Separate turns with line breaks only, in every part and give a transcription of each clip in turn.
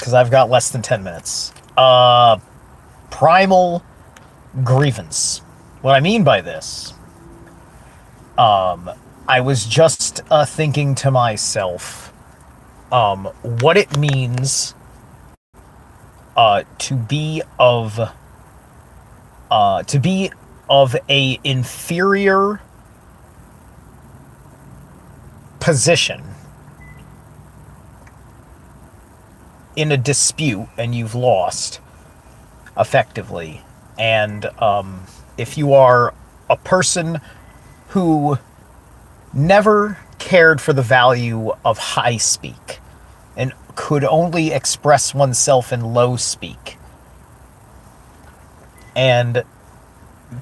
because I've got less than 10 minutes. Primal Grievance. What I mean by this, I was just thinking to myself, what it means to be of a inferior position in a dispute and you've lost effectively, and if you are a person who never cared for the value of high speak and could only express oneself in low speak and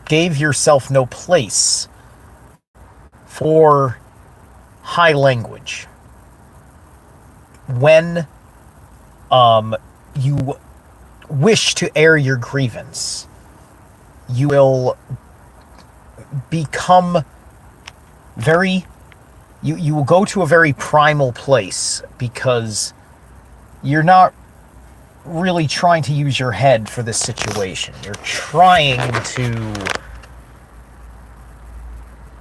gave yourself no place for high language, when you wish to air your grievance, you will become you will go to a very primal place, because you're not really trying to use your head for this situation. You're trying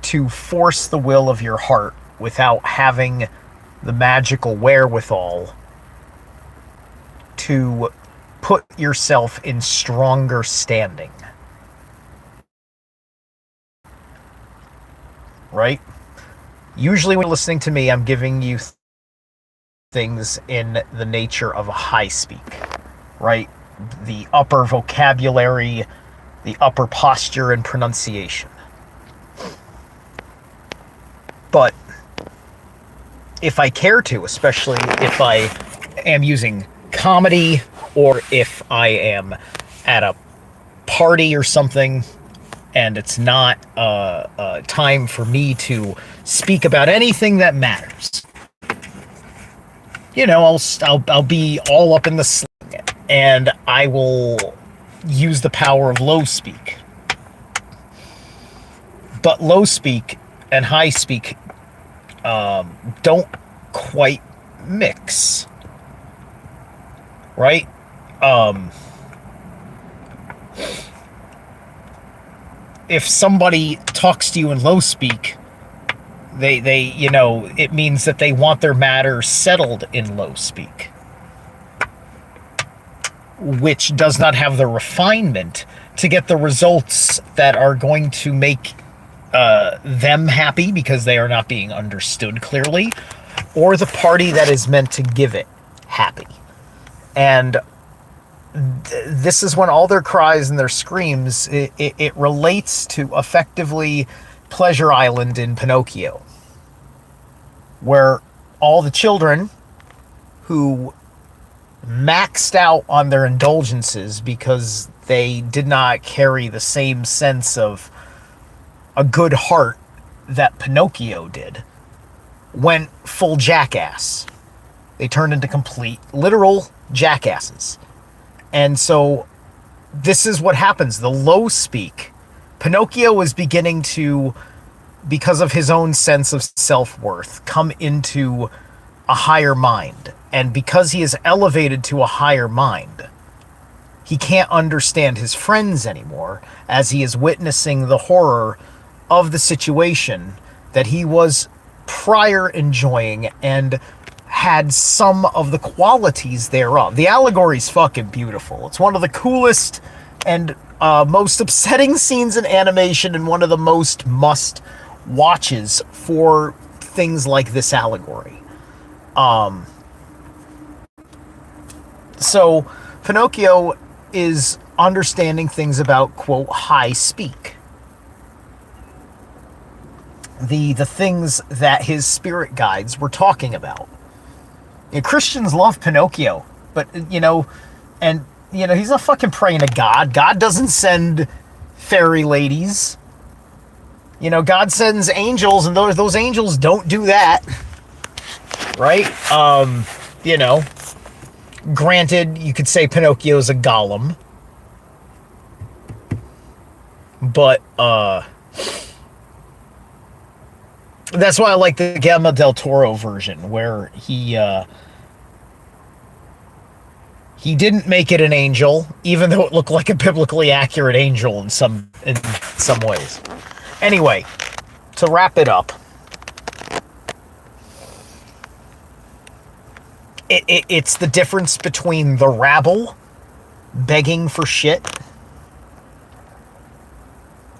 to force the will of your heart without having the magical wherewithal to put yourself in stronger standing. Right? Usually when you're listening to me, I'm giving you things in the nature of a high speak, right? The upper vocabulary, the upper posture and pronunciation. But if I care to, especially if I am using comedy, or if I am at a party or something, and it's not time for me to speak about anything that matters, I'll be all up in the sling, and I will use the power of low speak. But low speak and high speak don't quite mix, right? If somebody talks to you in low speak, they it means that they want their matter settled in low speak, which does not have the refinement to get the results that are going to make them happy, because they are not being understood clearly, or the party that is meant to give it happy. And this is when all their cries and their screams, it relates to effectively Pleasure Island in Pinocchio, where all the children who maxed out on their indulgences because they did not carry the same sense of a good heart that Pinocchio did, went full jackass. They turned into complete, literal jackasses. And so this is what happens. The low speak. Pinocchio was beginning to, because of his own sense of self-worth, come into a higher mind. And because he is elevated to a higher mind, he can't understand his friends anymore, as he is witnessing the horror of the situation that he was prior enjoying and had some of the qualities thereof. The allegory's fucking beautiful. It's one of the coolest and most upsetting scenes in animation, and one of the most must watches for things like this allegory. So Pinocchio is understanding things about, quote, high speak. The things that his spirit guides were talking about. Christians love Pinocchio, but, he's not fucking praying to God. God doesn't send fairy ladies. God sends angels, and those angels don't do that. Right? Granted, you could say Pinocchio's a golem. But, that's why I like the Guillermo del Toro version, where he He didn't make it an angel, even though it looked like a biblically accurate angel in some ways. Anyway, to wrap it up, it's the difference between the rabble begging for shit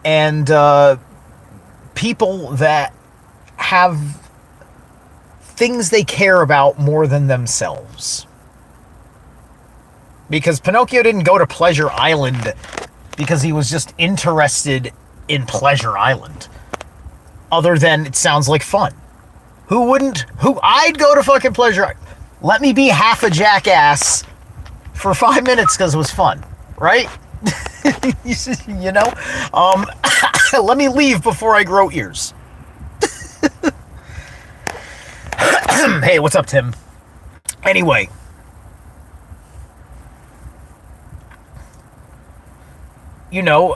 and people that have things they care about more than themselves. Because Pinocchio didn't go to Pleasure Island because he was just interested in Pleasure Island. Other than it sounds like fun. Who wouldn't? I'd go to fucking Pleasure Island. Let me be half a jackass for 5 minutes because it was fun, right? You know? Let me leave before I grow ears. Hey, what's up, Tim? Anyway. You know,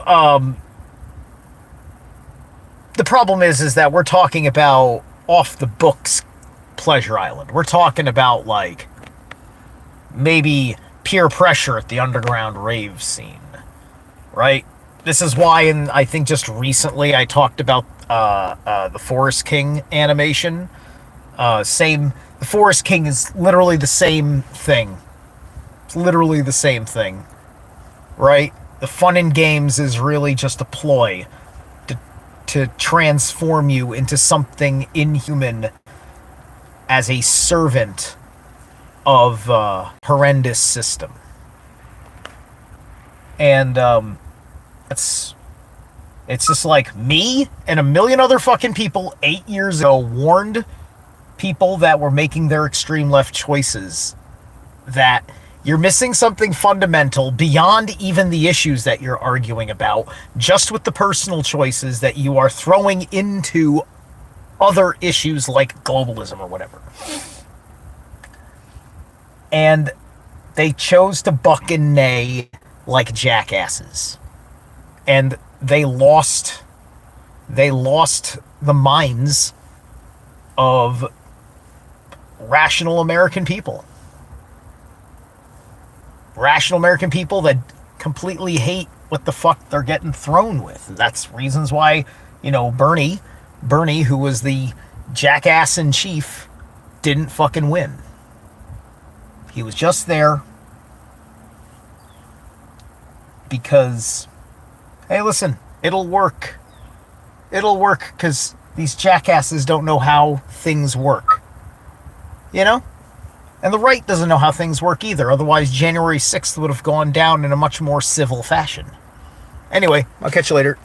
the problem is that we're talking about off the books Pleasure Island. We're talking about, like, maybe peer pressure at the underground rave scene, right? This is why, I think just recently I talked about the Forest King animation. The Forest King is literally the same thing. It's literally the same thing, right? The fun in games is really just a ploy to transform you into something inhuman as a servant of a horrendous system. And it's just like me and a million other fucking people 8 years ago warned people that were making their extreme left choices that you're missing something fundamental beyond even the issues that you're arguing about, just with the personal choices that you are throwing into other issues like globalism or whatever. And they chose to buck and neigh like jackasses. And they lost the minds of rational American people. Rational American people that completely hate what the fuck they're getting thrown with. That's reasons why, you know, Bernie, who was the jackass in chief, didn't fucking win. He was just there because, hey, listen, it'll work. It'll work because these jackasses don't know how things work. You know? And the right doesn't know how things work either. Otherwise, January 6th would have gone down in a much more civil fashion. Anyway, I'll catch you later.